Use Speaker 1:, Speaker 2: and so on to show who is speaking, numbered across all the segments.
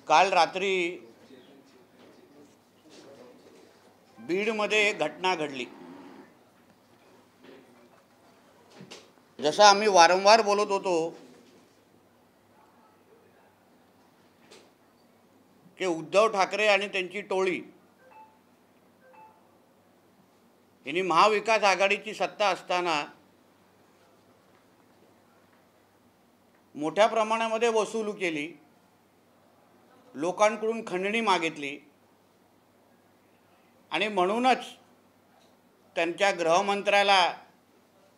Speaker 1: काल रात्री बीडमध्ये एक घटना घडली। जसं आम्ही वारंवार बोलत होतो की उद्धव ठाकरे आणि त्यांची टोळी यांनी महाविकास आघाडीची सत्ता असताना मोठ्या प्रमाणामध्ये वसूल केली, लोकांकडून खंडणी मागितली आणि म्हणूनच त्यांच्या गृहमंत्र्याला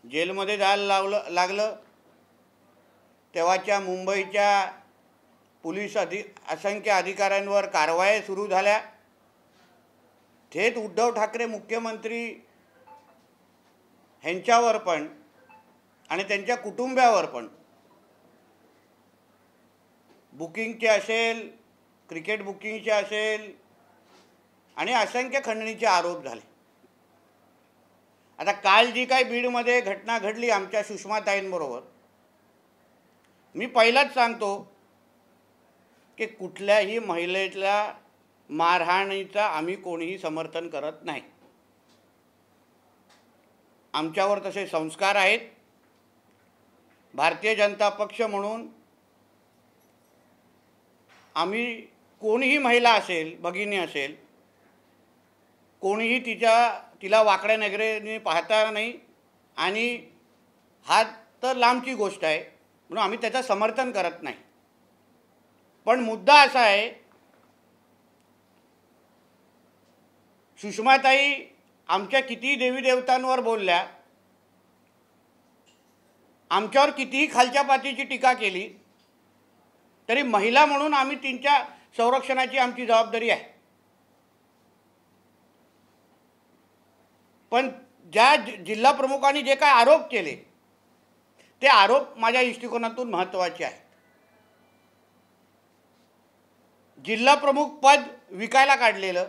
Speaker 1: जेलमध्ये जायला लागलं। तेव्हाच्या मुंबईच्या पोलीस असंख्य अधिकाऱ्यांवर कारवाया सुरू झाल्या। थेट उद्धव ठाकरे मुख्यमंत्री ह्यांच्यावर पण आणि त्यांच्या कुटुंबावर पण बुकिंगचे असेल, क्रिकेट बुकिंगचे असेल आणि असंख्य खंडणीचे आरोप झाले। आता काल जी काही बीडमध्ये घटना घडली आमच्या सुषमाताईंबरोबर, मी पहिलाच सांगतो की कुठल्याही महिलेला मारहाणीचा आम्ही कोणीही समर्थन करत नाही। आमच्यावर तसे संस्कार आहेत। भारतीय जनता पक्ष म्हणून आम्ही कोणीही महिला असेल, भगिनी असेल, कोणीही तिला वाकड्या नजरेने पाहता नाही आणि हा तर लांबची गोष्ट आहे, म्हणून आम्ही त्याचं समर्थन करत नाही। पण मुद्दा असा आहे, सुषमाताई आमच्या किती देवी देवतांवर बोलल्या, आमच्यावर कितीही खालच्या पातीची टीका केली, तरी महिला म्हणून आम्ही त्यांच्या संरक्षणाची आमची जबाबदारी आहे। पण ज्या जिल्हा प्रमुखांनी जे काय आरोप केले ते आरोप माझ्या दृष्टिकोनातून महत्त्वाचे आहेत। जिल्हा प्रमुख पद विकायला काढलेलं,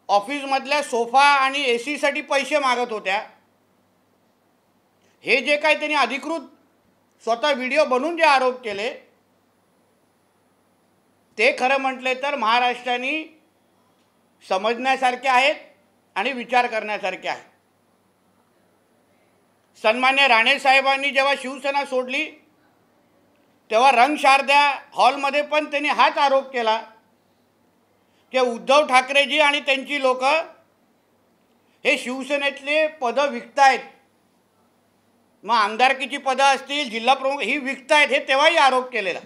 Speaker 1: ऑफिसमधल्या सोफा आणि AC साठी पैसे मागत होत्या, हे जे काही त्यांनी अधिकृत स्वतः व्हिडिओ बनवून जे आरोप केले ते खरं म्हटले तर महाराष्ट्राने समजण्यासारखे आहेत आणि विचार करण्यासारखे आहेत। सन्मान्य राणे साहेबांनी जेव्हा शिवसेना सोडली तेव्हा रंगशारदा हॉलमध्ये पण त्यांनी हाच आरोप केला की उद्धव ठाकरेजी आणि त्यांची लोक हे शिवसेनेतले पदं विकतायत। मग आमदारकीची पदं असतील, जिल्हा प्रमुख ही विकतायत, हे तेव्हाही आरोप केलेला।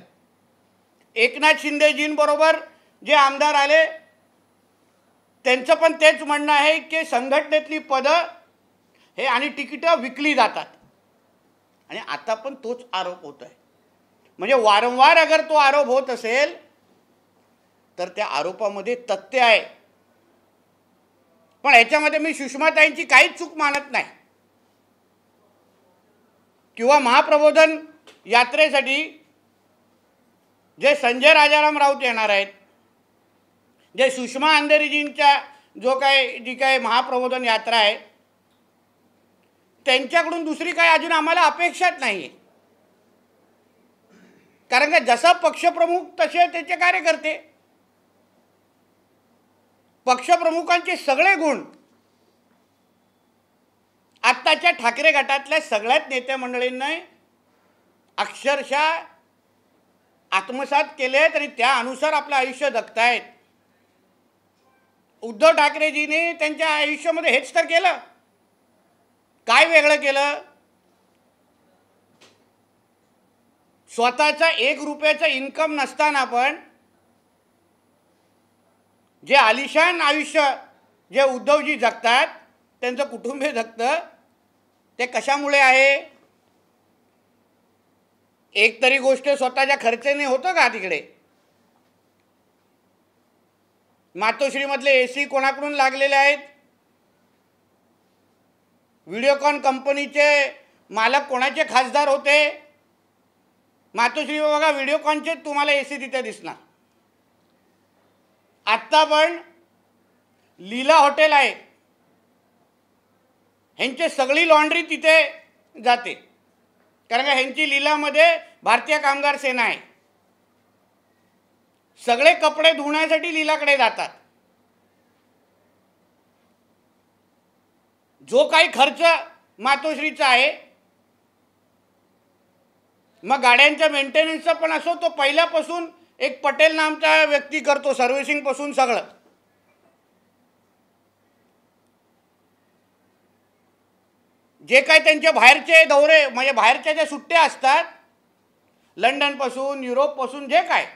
Speaker 1: एकनाथ शिंदेजींबरोबर जे आमदार आले त्यांचं पण तेच म्हणणं आहे की संघटनेतली पदं हे आणि तिकीटं विकली जातात, आणि आता पण तोच आरोप होत आहे। म्हणजे वारंवार अगर तो आरोप होत असेल तर त्या आरोपामध्ये तथ्य आहे। पण याच्यामध्ये मी सुषमाताईंची काहीच चूक मानत नाही, किंवा महाप्रबोधन यात्रेसाठी जे संजय राजाराम राऊत येणार आहेत, जे सुषमा अंधारेजींच्या जी काय महाप्रबोधन यात्रा आहे त्यांच्याकडून दुसरी काही अजून आम्हाला अपेक्षाच नाही आहे। कारण का जसा पक्षप्रमुख तसे त्याचे कार्यकर्ते, पक्षप्रमुखांचे सगळे गुण आत्ताच्या ठाकरे गटातल्या सगळ्याच नेते मंडळींनी अक्षरशः आत्मसात केले आणि त्या अनुसार आपलं आयुष्य जगतायत। उद्धव ठाकरेजींनी त्यांच्या आयुष्यामध्ये हेच तर केलं, काय वेगळं केलं? स्वतःचा 1 रुपयाचा इन्कम नसताना पण जे आलिशान आयुष्य जे उद्धवजी जगतात, त्यांचं कुटुंब जगतं, ते कशामुळे आहे? एक तरी गोष्ट स्वतःच्या खर्चाने होतं का? तिकडे मातोश्रीमधले AC कोणाकडून लागलेले आहेत? व्हिडिओकॉन कंपनीचे मालक कोणाचे खासदार होते? मातोश्री बघा, व्हिडिओकॉनचे तुम्हाला AC तिथे दिसणार। आत्ता पण लीला हॉटेल आहे, ह्यांची सगळी लॉन्ड्री तिथे जाते, कारण का ह्यांची लीलामध्ये भारतीय कामगार सेना आहे। सगळे कपडे धुण्यासाठी लीलाकडे जातात. जो काही खर्च मातोश्रीचा आहे, मग गाड्यांच्या मेंटेनन्सचा पण असो, तो पहिल्यापासून एक पटेल नामचा व्यक्ती करतो, सर्व्हिसिंग पासून सगळं. जे काही त्यांचे बाहेरचे दौरे म्हणजे बाहेरच्या ज्या सुट्ट्या असतात, लंडन पासून युरोप पासून, जे काय,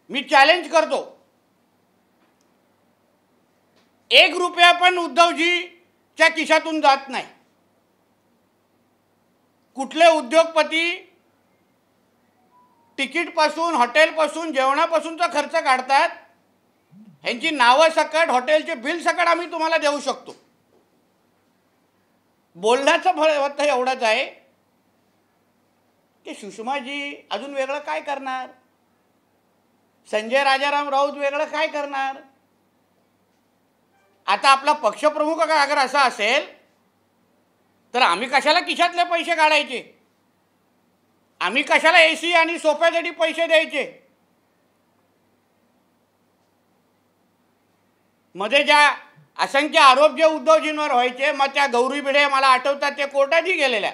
Speaker 1: मी चॅलेंज करतो, 1 रुपया पण उद्धवजीच्या खिशातून जात नाही. कुठले उद्योगपती तिकीटपासून, हॉटेलपासून, जेवणापासूनचा खर्च काढतात, ह्यांची नावं सकट, हॉटेलचे बिल सकट आम्ही तुम्हाला देऊ शकतो. बोलण्याचं फळ एवढंच आहे की सुषमाजी अजून वेगळं काय करणार, संजय राजाराम राऊत वेगळं काय करणार. आता आपला पक्षप्रमुख अगर असा असेल तर आम्ही कशाला खिशातले पैसे काढायचे, आम्ही कशाला एसी आणि सोफ्यासाठी पैसे द्यायचे. मध्ये ज्या असंख्य आरोप जे उद्धवजींवर व्हायचे, मग त्या गौरी भिडे मला आठवतात, ते कोर्टातही गेलेल्या.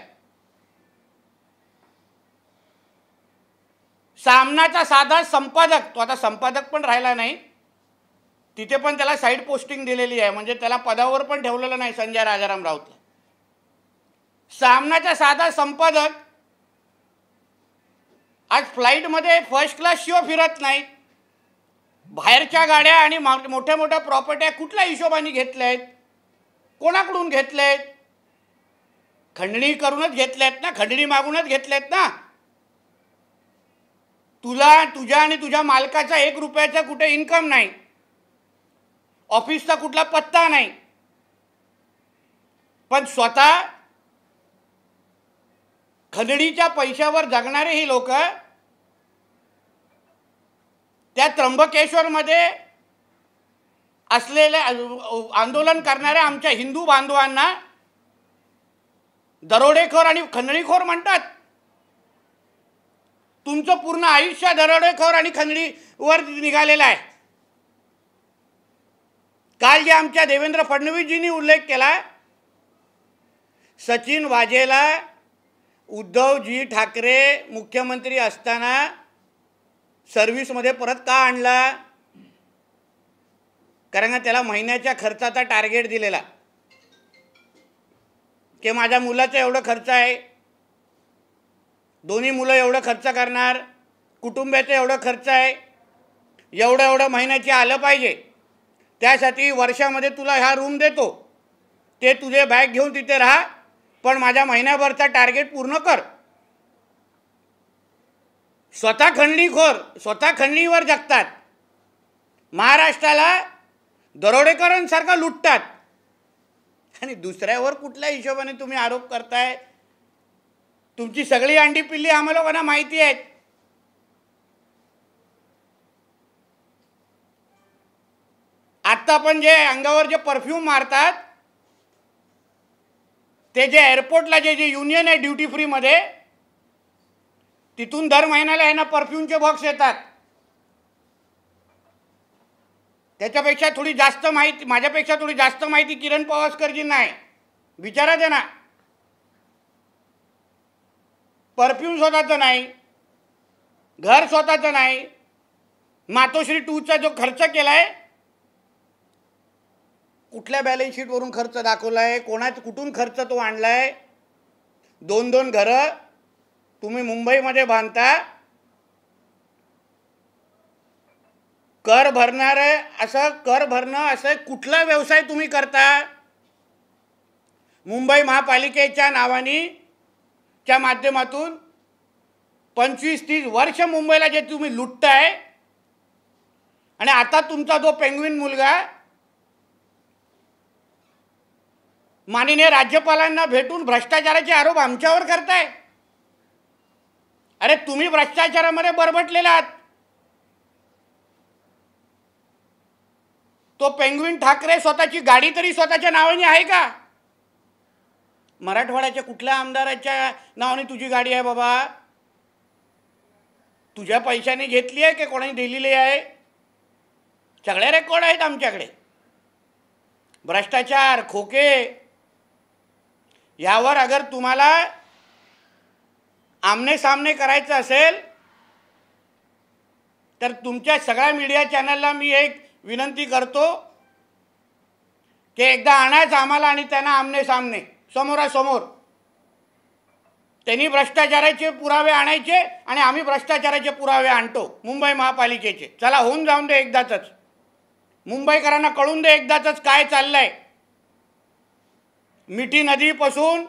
Speaker 1: सामनाचा साधा संपादक, तो आता संपादक पण राहिला नाही, तिथे पण त्याला साईड पोस्टिंग दिलेली आहे, म्हणजे त्याला पदावर पण ठेवलेलं नाही संजय राजाराम राऊतला. सामनाचा साधा संपादक आज फ्लाईटमध्ये फर्स्ट क्लास शिवाय फिरत नाही. बाहेरच्या गाड्या आणि मोठ्या मोठ्या प्रॉपर्ट्या कुठल्या हिशोबाने घेतल्या आहेत, कोणाकडून घेतल्या आहेत, खंडणी करूनच घेतल्या आहेत ना, खंडणी मागूनच घेतल्या आहेत ना. तुला, तुझ्या आणि तुझ्या मालकाचा 1 रुपयाचा कुठे इन्कम नाही, ऑफिसचा कुठला पत्ता नाही, पण स्वतः खंडणीच्या पैशावर जगणारे ही लोक त्या त्र्यंबकेश्वरमध्ये असलेले आंदोलन करणाऱ्या आमच्या हिंदू बांधवांना दरोडेखोर आणि खंडणीखोर म्हणतात. तुमचं पूर्ण आयुष्य दरोडेखोर आणि खंडणीवर निघालेलं आहे. काल जे आमच्या देवेंद्र फडणवीसजींनी उल्लेख केला, सचिन वाझेला उद्धवजी ठाकरे मुख्यमंत्री असताना सर्व्हिसमध्ये परत का आणला, कारण का त्याला महिन्याच्या खर्चाचा टार्गेट दिलेला की माझ्या मुलाचा एवढं खर्च आहे, 2 मुलं एवढं खर्च करणार, कुटुंबाचा एवढं खर्च आहे, एवढं महिन्याचे आलं पाहिजे, त्यासाठी वर्षामध्ये तुला ह्या रूम देतो, ते तुझे बॅग घेऊन तिथे राहा, पण माझ्या महिन्याभरचा टार्गेट पूर्ण कर. स्वतः खंडणीखोर, स्वतः खंडणीवर जगतात, महाराष्ट्राला दरोडेकरांसारखा लुटतात, आणि दुसऱ्यावर कुठल्या हिशोबाने तुम्ही आरोप करताय. तुमची सगळी अंडी पिल्ली आम्हाला लोकांना माहिती आहेत. आता पण जे अंगावर जे परफ्यूम मारतात, ते जे एअरपोर्टला जे युनियन आहे ड्युटी फ्रीमध्ये, तिथून दर महिन्याला आहे ना परफ्यूमचे बॉक्स येतात. त्याच्यापेक्षा थोडी जास्त माहिती, माझ्यापेक्षा थोडी जास्त माहिती किरण पवासकरजींना आहे, विचारा त्यांना. परफ्यूम स्वतःचं नाही, घर स्वतःचं नाही, मातोश्री 2चा जो खर्च केलाय, कुठल्या बॅलन्स शीटवरून खर्च दाखवलाय, कुठून खर्च तो आणलाय. 2-2 घरं तुम्ही मुंबईमध्ये बांधता, कर भरणं असं कुठला व्यवसाय तुम्ही करता. मुंबई महापालिकेच्या नावाने च्या माध्यमातून 25-30 वर्ष मुंबईला जे तुम्ही लुटताय, आणि आता तुमचा जो पेंग्विन मुलगा माननीय राज्यपालांना भेटून भ्रष्टाचाराचे आरोप आमच्यावर करताय. अरे तुम्ही भ्रष्टाचारामध्ये बरबटलेला आहात. तो पेंग्विन ठाकरे स्वतःची गाडी तरी स्वतःच्या नावाने आहे का? मराठवाड्याच्या कुठल्या आमदाराच्या नावाने तुझी गाडी आहे बाबा? तुझ्या पैशाने घेतली आहे की कोणी दिलेली आहे? सगळे रेकॉर्ड आहेत आमच्याकडे. भ्रष्टाचार, खोके, यावर अगर तुम्हाला आमने सामने करायचं असेल तर तुमच्या सगळ्या मीडिया चॅनलला मी एक विनंती करतो की एकदा आणायचं आम्हाला आणि त्यांना आमने सामने, समोरासमोर. त्यांनी भ्रष्टाचाराचे पुरावे आणायचे आणि आम्ही भ्रष्टाचाराचे पुरावे आणतो मुंबई महापालिकेचे. चला होऊन जाऊन दे एकदाच. मुंबईकरांना कळून दे एकदाच काय चाललंय. मिठी नदीपासून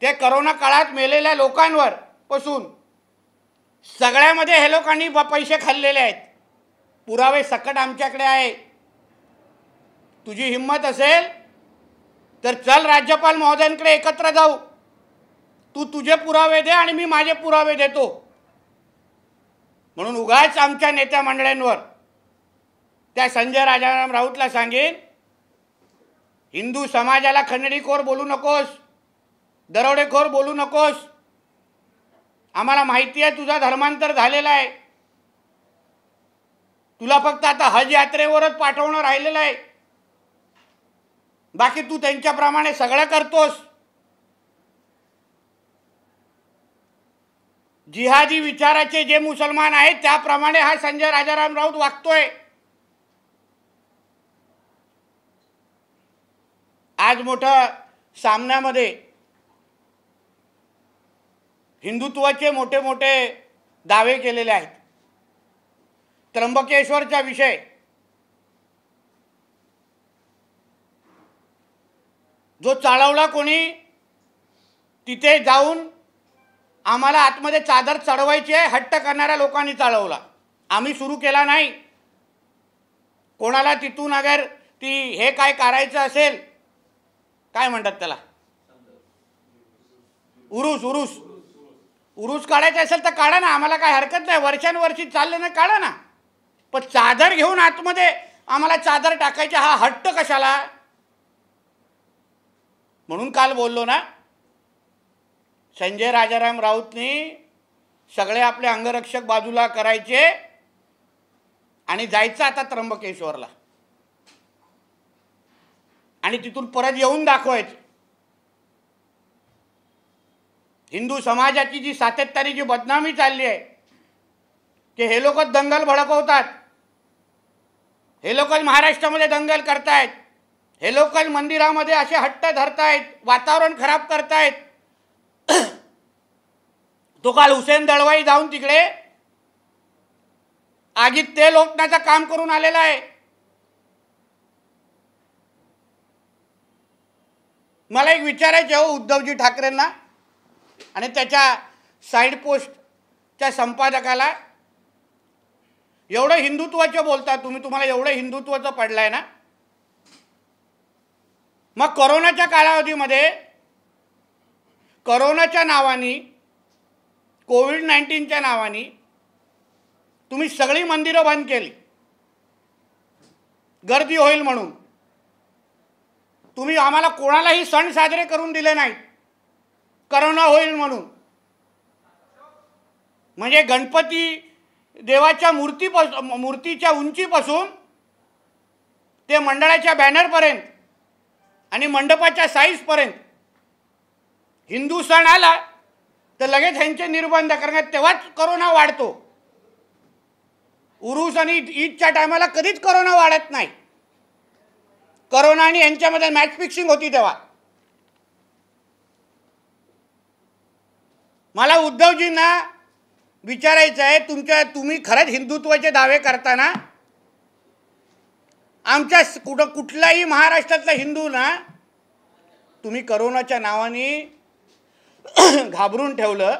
Speaker 1: ते करोना काळात मेलेल्या लोकांवर पासून सगळ्यामध्ये हे लोकांनी पैसे खाल्लेले आहेत. पुरावे सकट आमच्याकडे आहे. तुझी हिम्मत असेल तर चल राज्यपाल महोदयांकडे एकत्र जाऊ. तू तुझे पुरावे दे आणि मी माझे पुरावे देतो. म्हणून उगाच आमच्या नेत्या मंडळांवर त्या संजय राजाराम राऊतला सांगेन, हिंदू समाजाला खंडणीखोर बोलू नकोस, दरोडेखोर बोलू नकोस. आम्हाला माहिती आहे तुझा धर्मांतर झालेला आहे. तुला फक्त आता हज यात्रेवरच पाठवणं राहिलेलं आहे. बाकी तू त्यांच्याप्रमाणे सगळं करतोस. जिहादी विचाराचे जे मुसलमान आहेत त्याप्रमाणे हा संजय राजाराम राऊत वागतोय. आज मोठ्या सामन्यामध्ये हिंदुत्वाचे मोठे मोठे दावे केलेले आहेत. त्र्यंबकेश्वरचा विषय, जो चालवला कोणी, तिथे जाऊन आम्हाला आतमध्ये चादर चढवायची आहे हट्ट करणाऱ्या लोकांनी चालवला. आम्ही सुरू केला नाही. कोणाला तिथून अगर ती हे काय करायचं असेल, काय म्हणतात त्याला, उरूस काढायचं असेल तर काढा ना, आम्हाला काय हरकत नाही. वर्षानुवर्षी चाललं ना, काढा ना. पण चादर घेऊन आतमध्ये आम्हाला चादर टाकायची, हा हट्ट कशाला? म्हणून काल बोललो ना, संजय राजाराम राऊतनी सगळे आपले अंगरक्षक बाजूला करायचे आणि जायचं आता त्र्यंबकेश्वरला आणि तिथून परत येऊन दाखवायचं. हिंदू समाजाची जी सातत्याने जी बदनामी चालली आहे की हे लोक दंगल भडकवतात, हे लोक महाराष्ट्रामध्ये दंगल करतायत, हे लोक मंदिरामध्ये असे हट्ट धरतायत, वातावरण खराब करतायत. तो काल हुसेन दळवाई जाऊन तिकडे आगीत तेल ओतण्याचं काम करून आलेला आहे. मला एक विचारायचं आहे उद्धवजी ठाकरेंना आणि त्याच्या साईड पोस्टच्या संपादकाला, एवढं हिंदुत्वाचं बोलता तुम्ही, तुम्हाला एवढं हिंदुत्वाचं पडलंय ना, मग कोरोनाच्या कालावधीमध्ये कोरोनाच्या नावाने, कोविड-19च्या नावाने तुम्ही सगळी मंदिरं बंद केली गर्दी होईल म्हणून. तुम्ही आम्हाला कोणालाही सण साजरे करून दिले नाहीत करोना होईल म्हणून. म्हणजे गणपती देवाच्या मूर्तीच्या उंचीपासून ते मंडळाच्या बॅनरपर्यंत आणि मंडपाच्या साईजपर्यंत हिंदू सण आला तर लगेच ह्यांचे निर्बंध करण्यात, तेव्हाच कोरोना वाढतो. उरूस आणि ईदच्या टायमाला कधीच कोरोना वाढत नाही. कोरोना आणि यांच्यामध्ये मॅच फिक्सिंग होती तेव्हा. मला उद्धवजींना विचारायचं आहे, तुम्ही खरंच हिंदुत्वाचे दावे करताना आमच्या कुठलाही महाराष्ट्रातला हिंदू ना तुम्ही कोरोनाच्या नावाने घाबरून ठेवलं,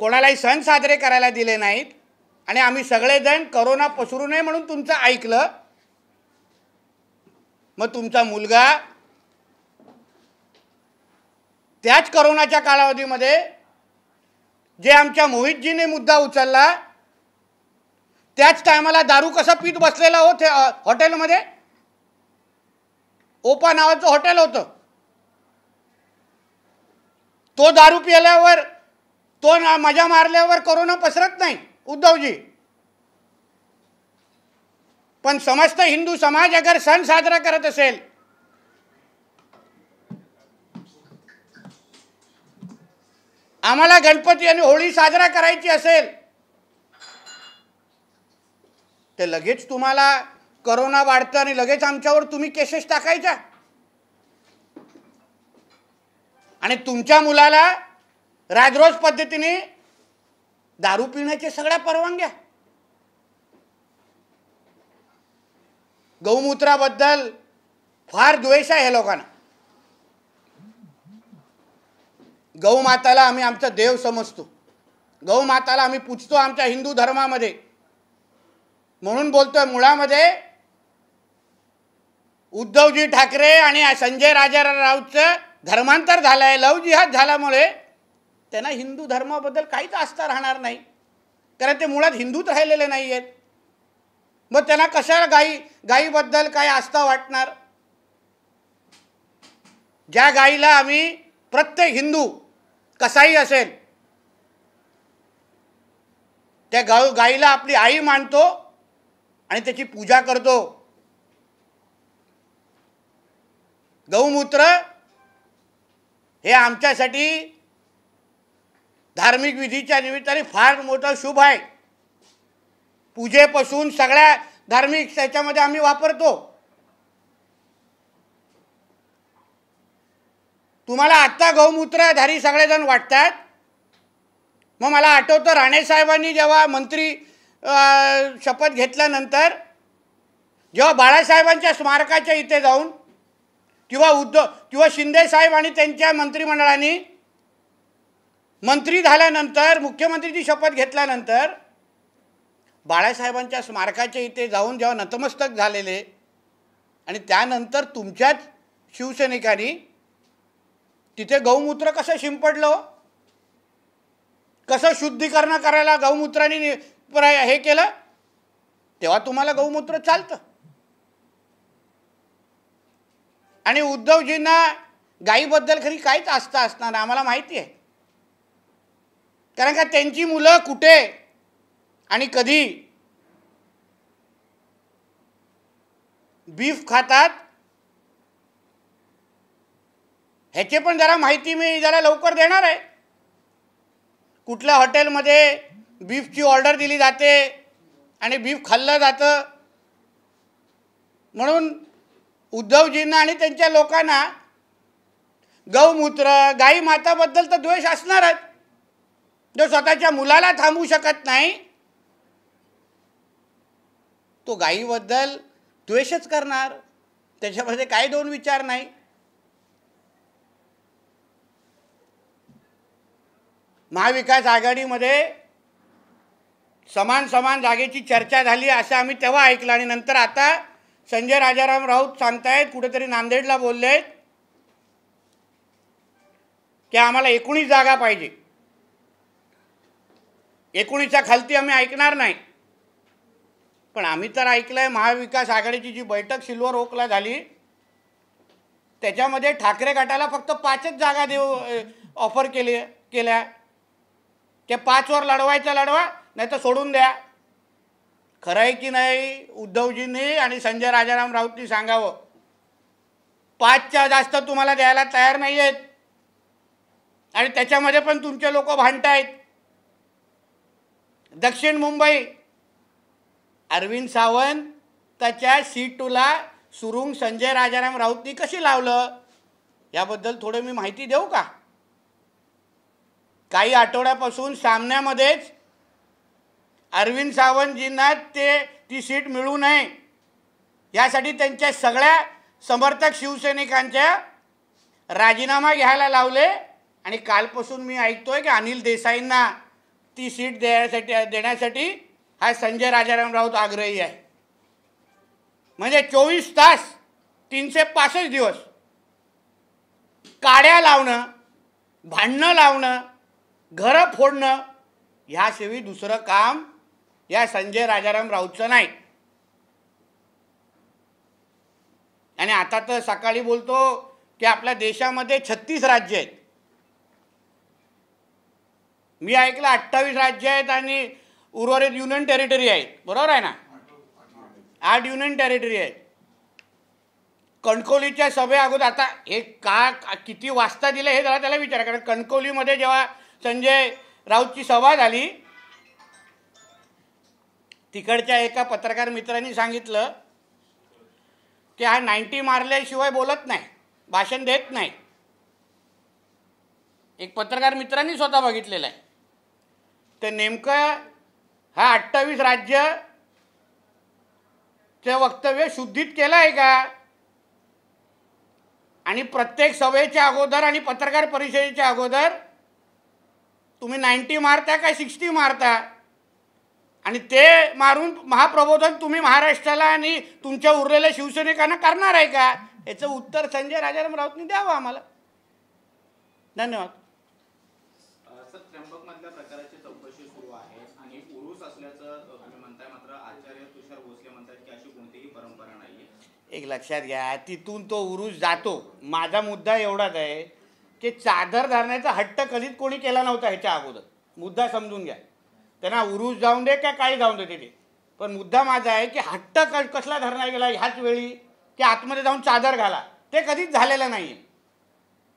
Speaker 1: कोणालाही सण साजरे करायला दिले नाहीत आणि आम्ही सगळेजण कोरोना पसरू नये म्हणून तुमचं ऐकलं. मग तुमचा मुलगा त्याच कोरोनाच्या कालावधीमध्ये जे आमच्या मोहितजीने मुद्दा उचलला, त्याच टायमाला दारू कसा पीत बसलेला होते हॉटेलमध्ये. ओपा नावाचं हॉटेल होतं, तो दारू पिल्यावर, तो मजा मारल्यावर कोरोना पसरत नाही उद्धवजी. पण समस्त हिंदू समाज अगर सण साजरा करत असेल, आम्हाला गणपती आणि होळी साजरा करायची असेल, तर लगेच तुम्हाला कोरोना वाढतं आणि लगेच आमच्यावर तुम्ही केसेस टाकायच्या. आणि तुमच्या मुलाला राजरोज पद्धतीने दारू पिण्याच्या सगळ्या परवानग्या. गौमूत्राबद्दल फार द्वेष आहे हे लोकांना. गौमाताला आम्ही आमचा देव समजतो, गौमाताला आम्ही पूजतो आमच्या हिंदू धर्मामध्ये. म्हणून बोलतोय, मुळामध्ये उद्धवजी ठाकरे आणि संजय राऊतचं धर्मांतर झालंय, लव जिहाद झाल्यामुळे त्यांना हिंदू धर्माबद्दल काहीच आस्था राहणार नाही, कारण ते मुळात हिंदूच राहिलेले नाही आहेत. मग त्यांना कशाला गायीबद्दल काय आस्था वाटणार. ज्या गायीला आम्ही, प्रत्येक हिंदू कसाही असेल, त्या गायीला आपली आई मानतो आणि त्याची पूजा करतो. गौमूत्र हे आमच्यासाठी धार्मिक विधीच्या निमित्ताने फार मोठा शुभ आहे. पूजेपासून सगळ्या धार्मिक त्याच्यामध्ये आम्ही वापरतो. तुम्हाला आत्ता गौमूत्रधारी सगळेजण वाटतात. मग मला आठवतं, राणे साहेबांनी जेव्हा मंत्री शपथ घेतल्यानंतर, जेव्हा बाळासाहेबांच्या स्मारकाच्या इथे जाऊन, किंवा शिंदे साहेब आणि त्यांच्या मंत्रिमंडळाने मंत्री झाल्यानंतर, मुख्यमंत्रीची शपथ घेतल्यानंतर, बाळासाहेबांच्या स्मारकाच्या इथे जाऊन जेव्हा नतमस्तक झालेले, आणि त्यानंतर तुमच्याच शिवसैनिकांनी तिथे गौमूत्र कसं शिंपडलं, कसं शुद्धीकरण करायला गौमूत्राने हे केलं, तेव्हा तुम्हाला गौमूत्र चालतं. आणि उद्धवजींना गायीबद्दल खरी काहीच आस्था असणार आम्हाला माहिती आहे, कारण का त्यांची मुलं कुठे आणि कधी बीफ खातात ह्याचे पण जरा माहिती मी जरा लवकर देणार आहे. कुठल्या हॉटेलमध्ये बीफची ऑर्डर दिली जाते आणि बीफ खाल्लं जातं. म्हणून उद्धवजींना आणि त्यांच्या लोकांना गौमूत्र, गाई माताबद्दल तर द्वेष असणारच. जो स्वतःच्या मुलाला थांबवू शकत नाही, तो गायीबद्दल द्वेषच करणार. त्याच्यामध्ये काही दोन विचार नाही. महाविकास आघाडीमध्ये समान जागेची चर्चा झाली असं आम्ही तेव्हा ऐकलं, आणि नंतर आता संजय राजाराम राऊत सांगतायत, कुठेतरी नांदेडला बोललेत की आम्हाला 19 जागा पाहिजे. 19च्या खालती आम्ही ऐकणार नाही. पण आम्ही तर ऐकलंय महाविकास आघाडीची जी बैठक सिल्वर ओकला झाली, त्याच्यामध्ये ठाकरे गटाला फक्त 5च जागा ऑफर केल्या. त्या 5वर लढवा, नाही तर सोडून द्या. खरं आहे की नाही उद्धवजींनी आणि संजय राजाराम राऊतनी सांगावं. 5च्या जास्त तुम्हाला द्यायला तयार नाही आहेत, आणि त्याच्यामध्ये पण तुमचे लोक भांडतायत. दक्षिण मुंबई, अरविंद सावंतच्या सीटूला सुरुंग संजय राजाराम राऊतनी कशी लावलं, याबद्दल थोडं मी माहिती देऊ का. काही आठवड्यापासून सामन्यामध्येच अरविंद सावंतजींना ती सीट मिळू नये यासाठी त्यांच्या सगळ्या समर्थक शिवसैनिकांच्या राजीनामा घ्यायला लावले. आणि कालपासून मी ऐकतोय की अनिल देसाईंना ती सीट देण्यासाठी हा संजय राजाराम राऊत आग्रही आहे. म्हणजे 24 तास 365 दिवस काड्या लावणं, भांडणं लावणं, घरं फोडणं, ह्याशिवाय दुसरं काम या संजय राजाराम राऊतचं नाही. आणि आता तर सकाळी बोलतो की आपल्या देशामध्ये 36 राज्य आहेत. मी ऐकलं 28 राज्य आहेत आणि उर्वरित युनियन टेरिटरी आहेत, बरोबर आहे ना? 8 युनियन टेरिटरी आहेत. कणकवलीच्या सभे अगोदर आता हे किती वाजता दिलं हे जरा त्याला विचारा. कारण कणकवलीमध्ये जेव्हा संजय राऊतची सभा झाली, तिकडच्या एका पत्रकार मित्रांनी सांगितलं की हा 90 मारल्याशिवाय बोलत नाही, भाषण देत नाही. एक पत्रकार मित्रांनी स्वतः बघितलेलं आहे. तर नेमकं हा 28 राज्यचं वक्तव्य शुद्धीत केलं आहे का? आणि प्रत्येक सभेच्या अगोदर आणि पत्रकार परिषदेच्या अगोदर तुम्ही 90 मारता का 60 मारता? आणि ते मारून महाप्रबोधन तुम्ही महाराष्ट्राला आणि तुमच्या उरलेल्या शिवसैनिकांना करणार आहे का? याचं उत्तर संजय राजाराम राऊतनी द्यावं आम्हाला. धन्यवाद.
Speaker 2: सर, त्र्यंबक मधल्या प्रकाराची चौकशी सुरू आहे आणि उरूस असल्याचं तुम्ही म्हणताय, मात्र आचार्य तुषार भोसले म्हणतात की अशी कोणतीही परंपरा नाहीये.
Speaker 1: एक लक्षात घ्या, तिथून तो उरूस जातो. माझा मुद्दा एवढाच आहे की चादर धरण्याचा हट्ट कधीच कोणी केला नव्हता ह्याच्या अगोदर. मुद्दा समजून घ्या. त्यांना उरूस जाऊन दे का काही जाऊन दे तिथे, पण मुद्दा माझा आहे की हट्ट कसला धरला गेला ह्याच वेळी की आतमध्ये जाऊन चादर घाला, ते कधीच झालेलं नाही.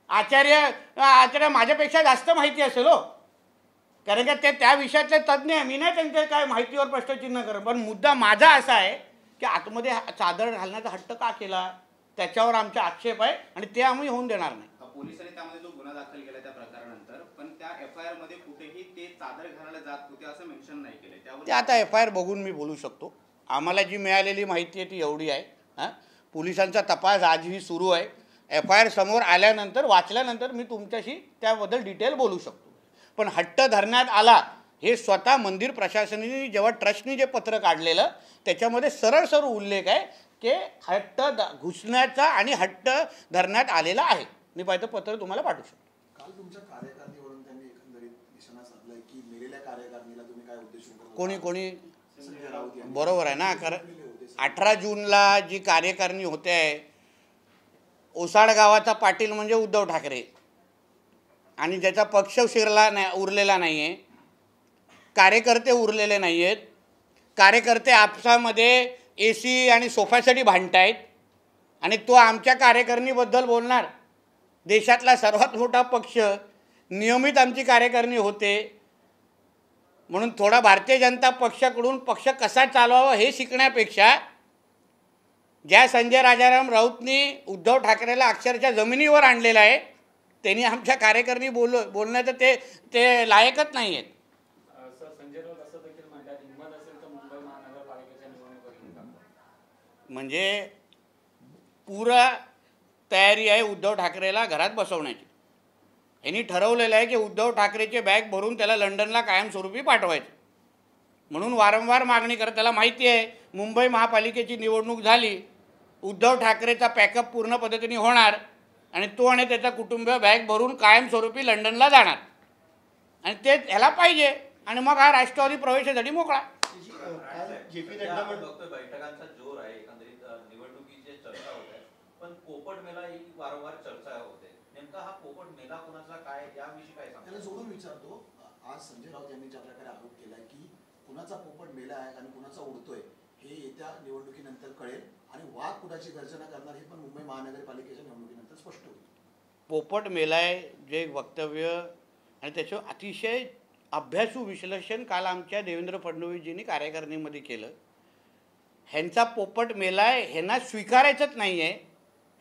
Speaker 1: आचार्य माझ्यापेक्षा जास्त माहिती असेल हो, कारण का ते त्या विषयातले तज्ज्ञ आहे. मी नाही त्यांच्या काय माहितीवर प्रश्नचिन्ह करत. पण मुद्दा माझा असा आहे की आतमध्ये चादर घालण्याचा हट्ट का केला, त्याच्यावर आमचा आक्षेप आहे आणि ते आम्ही होऊन देणार नाही.
Speaker 2: पोलिसांनी त्यामध्ये जो गुन्हा दाखल केला त्या प्रकारानंतर, पण त्या FIR मध्ये कुठेही ते चादर घालायला जात होते असं मेन्शन नाही केलं. त्यावर
Speaker 1: ते आता FIR बघून मी बोलू शकतो. आम्हाला जी मिळालेली माहिती आहे ती एवढी आहे. पोलिसांचा तपास आजही सुरू आहे. FIR समोर आल्यानंतर वाचल्यानंतर मी तुमच्याशी त्याबद्दल डिटेल बोलू शकतो. पण हट्ट धरण्यात आला हे स्वतः मंदिर प्रशासनाने जेव्हा ट्रस्टनी जे पत्र काढलेलं त्याच्यामध्ये सरळ उल्लेख आहे की हट्ट घुसण्याचा आणि हट्ट धरण्यात आलेला आहे. मी पाहिजे पत्र तुम्हाला पाठवू शकतो.
Speaker 3: काल तुमच्या कार्यकारिणीवरून त्यांनी एकंदरीत निशाणा साधलाय की मेलेल्या कार्यकारिणीला तुम्ही काय उद्देशून
Speaker 1: कोणी
Speaker 3: संजय राऊत यांनी.
Speaker 1: बरोबर आहे ना. कारण 18 जूनला जी कार्यकारिणी होते आहे, ओसाड गावाचा पाटील म्हणजे उद्धव ठाकरे आणि ज्याचा पक्ष उरलेला नाही आहे, कार्यकर्ते उरलेले नाही आहेत. कार्यकर्ते आपसामध्ये AC आणि सोफ्यासाठी भांडत आहेत आणि तो आमच्या कार्यकारिणीबद्दल बोलणार. देशातला सर्वात मोठा पक्ष, नियमित आमची कार्यकारिणी होते, म्हणून थोडा भारतीय जनता पक्षाकडून पक्ष कसा चालवावा हे शिकण्यापेक्षा ज्या संजय राजाराम राऊतनी उद्धव ठाकरेला अक्षरशः जमिनीवर आणलेलं आहे, त्यांनी आमच्या कार्यकारिणी बोलण्याचं ते लायकच नाही आहेत.
Speaker 4: सर, संजय राऊत असं देखील म्हणतात, हिंमत असेल तर मुंबई महानगरपालिकेच्या निवडणुकीत.
Speaker 1: म्हणजे पुरा तयारी आहे उद्धव ठाकरेला घरात बसवण्याची. यांनी ठरवलेलं आहे की उद्धव ठाकरेचे बॅग भरून त्याला लंडनला कायमस्वरूपी पाठवायचं, म्हणून वारंवार मागणी करत. त्याला माहिती आहे मुंबई महापालिकेची निवडणूक झाली, उद्धव ठाकरेचा पॅकअप पूर्ण पद्धतीने होणार आणि तो आणि त्याचा कुटुंब बॅग भरून कायमस्वरूपी लंडनला जाणार आणि ते ह्याला पाहिजे आणि मग हा राष्ट्रवादी प्रवेशासाठी मोकळा.
Speaker 5: बैठकांचा जोर आहे, एकंदरीत निवडणुकीची चर्चा होत आहे, पण पोपट मेला ही वारंवार चर्चा होते. नेमका हा पोपट मेला कोणाचा, काय याविषयी काय सांगता?
Speaker 3: त्याला जोडून विचारतो, आज संजय राऊत यांनी ज्या प्रकारे आरोप केलाय की कुणाचा पोपट मेला आहे आणि कुणाचा उडतोय हे येत्या निवडणुकीनंतर कळेल आणि वाद कुणाची गर्जना करणार हे पण मुंबई महानगरपालिकेच्या निवडणुकीनंतर स्पष्ट होईल.
Speaker 1: पोपट मेलाय जे वक्तव्य आणि त्याचं अतिशय अभ्यासू विश्लेषण काल आमच्या देवेंद्र फडणवीसजींनी कार्यकारिणीमध्ये केलं. ह्यांचा पोपट मेलाय ह्यांना स्वीकारायचंच नाही आहे.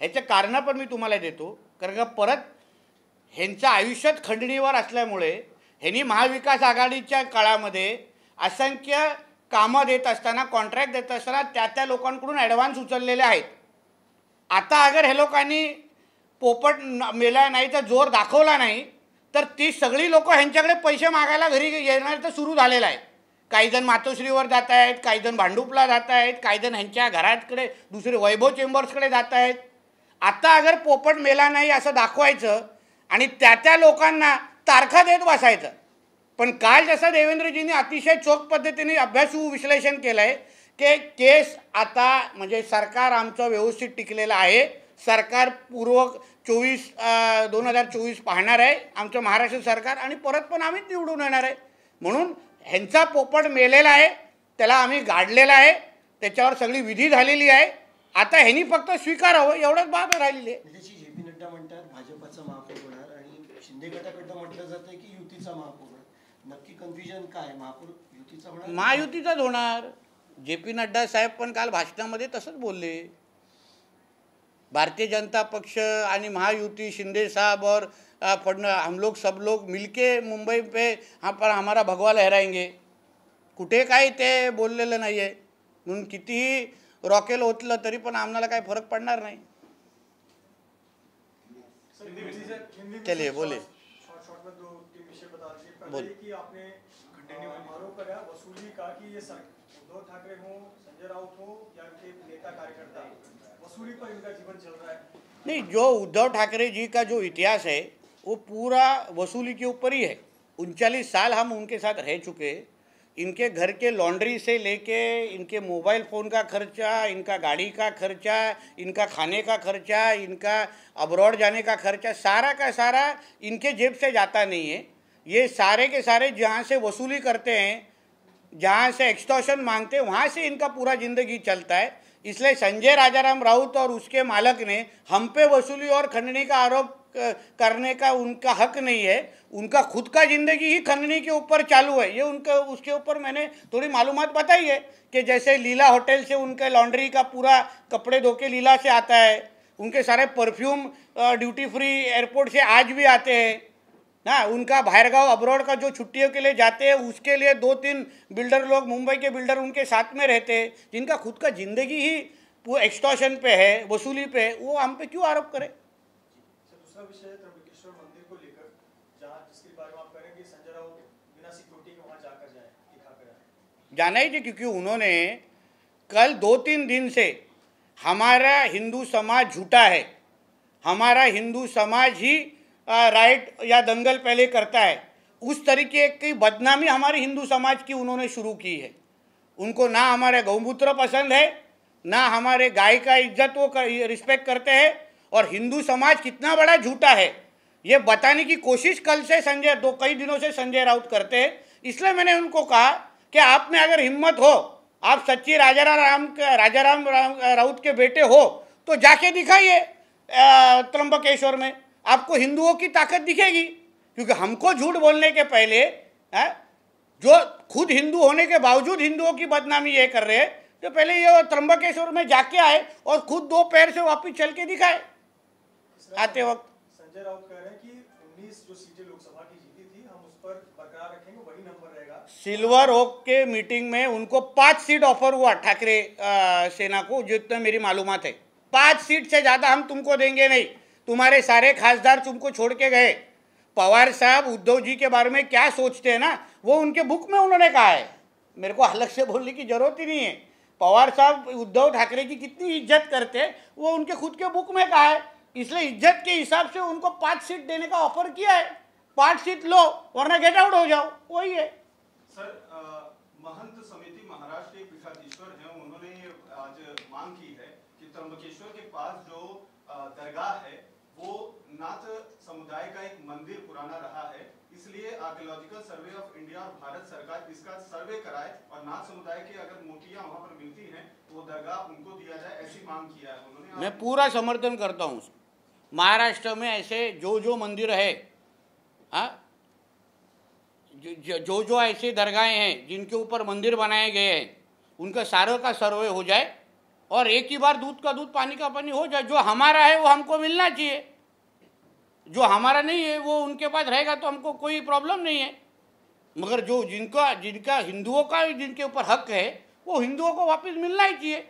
Speaker 1: ह्याचं कारणं पण मी तुम्हाला देतो. कारण का परत ह्यांचं आयुष्यात खंडणीवर असल्यामुळे ह्यांनी महाविकास आघाडीच्या काळामध्ये असंख्य कामं देत असताना, कॉन्ट्रॅक्ट देत असताना त्या लोकांकडून ॲडव्हान्स उचललेले आहेत. आता अगर हे लोकांनी पोपट मेला नाही तर जोर दाखवला नाही तर ती सगळी लोक ह्यांच्याकडे पैसे मागायला घरी येणार तर सुरू झालेलं आहे. काहीजण मातोश्रीवर जात आहेत, काहीजण भांडूपला जात आहेत, काहीजण ह्यांच्या घराकडे दुसरे वैभव चेंबर्सकडे जात आहेत. आता अगर पोपट मेला नाही असं दाखवायचं आणि त्या लोकांना तारखा देत बसायचं. पण काल जसं देवेंद्रजींनी अतिशय चोख पद्धतीने अभ्यासू विश्लेषण केलं आहे की केस आता म्हणजे सरकार आमचं व्यवस्थित टिकलेलं आहे सरकार पूर्वक 2024 पाहणार आहे आमचं महाराष्ट्र सरकार, आणि परत पण आम्हीच निवडून येणार आहे. म्हणून ह्यांचा पोपट मेलेला आहे, त्याला आम्ही गाडलेला आहे, त्याच्यावर सगळी विधी झालेली आहे. आता ह्यांनी फक्त स्वीकारावं एवढंच बाब राहिलेली आहे.
Speaker 6: त्याची जे.पी. नड्डा म्हणतात भाजपचा महापौर होणार आणि शिंदे गटाकडनं म्हटलं जातं की युतीचा महापौर होणार. नक्की कन्फ्युजन काय? महापौर युतीचा होणार?
Speaker 1: महायुतीचाच होणार. जे.पी. नड्डा साहेब पण काल भाषणामध्ये तसंच बोलले. भारतीय जनता पक्ष आणि महायुती, शिंदे साहब और हम लोग सब लोग मिलके मुंबई पे पर हमारा भगवा लहराएंगे. कुठे काय ते बोललेलं नाही आहे. म्हणून कितीही रॉकेल ओतलं तरी पण आम्हाला काही फरक पडणार नाही. चलिए बोले.
Speaker 7: शॉर्ट में 2-3 विषय बता दीजिए.
Speaker 1: बोल.
Speaker 7: पहले कि आपने आरोप करा वसूली का कि ये उद्धव ठाकरे हो, संजय राउत हो या उनके नेता कार्यकर्ता, वसूली पर इनका जीवन चल रहा है.
Speaker 1: नहीं, जो उद्धव ठाकरे जी का जो इतिहास है वो पूरा वसूली के ऊपर ही है. 39 साल हम उनके साथ रह चुके. इनके घर के लॉन्ड्री से लेके इनके मोबाइल फ़ोन का खर्चा, इनका गाड़ी का खर्चा, इनका खाने का खर्चा, इनका अब्रॉड जाने का खर्चा, सारा का सारा इनके जेब से जाता नहीं है. ये सारे के सारे जहाँ से वसूली करते हैं, जहाँ से एक्सटॉर्शन मांगते हैं, वहाँ से इनका पूरा ज़िंदगी चलता है. इसलिए संजय राजाराम राउत और उसके मालक ने हम पे वसूली और खंडनी का आरोप करने का उनका हक नहीं है. उनका खुद का ज़िंदगी ही खंडनी के ऊपर चालू है. ये उनका उसके ऊपर मैंने थोड़ी मालूमात बताई है कि जैसे लीला होटल से उनके लॉन्ड्री का पूरा कपड़े धो के लीला से आता है. उनके सारे परफ्यूम ड्यूटी फ्री एयरपोर्ट से आज भी आते हैं ना. उनका बाहरगांव अब्रॉड का जो छुट्टियों के लिए जाते हैं उसके लिए 2-3 बिल्डर लोग, मुंबई के बिल्डर उनके साथ में रहते हैं, जिनका खुद का ज़िंदगी ही वो एक्सटॉर्शन पे है, वसूली पे है. वो हम पे क्यों आरोप करें?
Speaker 7: दूसरा विषय है त्र्यंबकेश्वर मंदिर को लेकर, जहाँ जिसके बारे में आप कह रहे हैं कि संजय राउत बिना सिक्योरिटी के वहाँ जाकर जाए, दिखाकर आए.
Speaker 1: जाना ही थी, क्योंकि उन्होंने कल 2-3 दिन से हमारा हिंदू समाज झूठा है, हमारा हिंदू समाज ही राइट या दंगल पहले करता है, उस तरीके की बदनामी हमारे हिंदू समाज की उन्होंने शुरू की है. उनको ना हमारे गौमूत्र पसंद है, ना हमारे गाय का इज्जत वो रिस्पेक्ट करते हैं, और हिंदू समाज कितना बड़ा झूठा है ये बताने की कोशिश कल से कई दिनों से संजय राउत करते हैं. इसलिए मैंने उनको कहा कि आप में अगर हिम्मत हो, आप सच्ची राजाराम राउत के बेटे हो, तो जाके दिखाइए त्र्यंबकेश्वर में, आपको हिंदुओं की ताकत दिखेगी. क्योंकि हमको झूठ बोलने के पहले जो खुद हिंदू होने के बावजूद हिंदुओं की बदनामी ये कर रहे हैं, तो पहले ये त्र्यंबकेश्वर में जाके आए और खुद 2 पैर से वापस चल के दिखाए आते वक्त.
Speaker 7: संजय राउत कह रहे हैं कि 19 जो सीटें लोकसभा की जीती थी हम उस पर बरकरार रखेंगे, वही नंबर रहेगा.
Speaker 1: सिल्वर ओक के मीटिंग में उनको 5 सीट ऑफर हुआ ठाकरे सेना को, जितना मेरी मालूमात है. 5 सीट से ज़्यादा हम तुमको देंगे नहीं. तुम्हारे सारे खासदार तुमको छोड़ के गए. पवार साहब उद्धव जी के बारे में क्या सोचते हैं ना, वो उनके बुक में उन्होंने कहा है. मेरे को अलग से बोलने की जरूरत ही नहीं है. पवार साहब उद्धव ठाकरे की कितनी इज्जत करते हैं वो उनके खुद के बुक में कहा है. इसलिए इज्जत के हिसाब से उनको 5 सीट देने का ऑफर किया है. 5 seat low Verna get out हो जाओ, वही है.
Speaker 8: सर, महंत समिति महाराष्ट्र के पीठाधीश्वर हैं, उन्होंने आज मांग की है कि त्र्यंबकेश्वर के पास जो दरगाह है वो नाथ समुदाय का एक मंदिर पुराना रहा है, इसलिए आर्कियोलॉजिकल सर्वे ऑफ इंडिया और भारत सरकार इसका सर्वे कराए और नाथ समुदाय के अगर मूर्तियां वहां पर मिलती हैं तो वो दरगाह उनको दिया जाए, ऐसी मांग किया है उन्होंने.
Speaker 1: मैं पूरा समर्थन करता हूँ. महाराष्ट्र में ऐसे जो मंदिर है, जो ऐसे दरगाहें हैं जिनके ऊपर मंदिर बनाए गए हैं, उनका सारों का सर्वे हो जाए और एक ही बार दूध का दूध पानी का पानी हो जाए. जो हमारा है वो हमको मिलना चाहिए, जो हमारा नहीं है वो उनके पास रहेगा तो हमको कोई प्रॉब्लम नहीं है. मगर जो जिनका हिंदुओं का जिनके ऊपर हक है वो हिंदुओं को वापस मिलना ही चाहिए.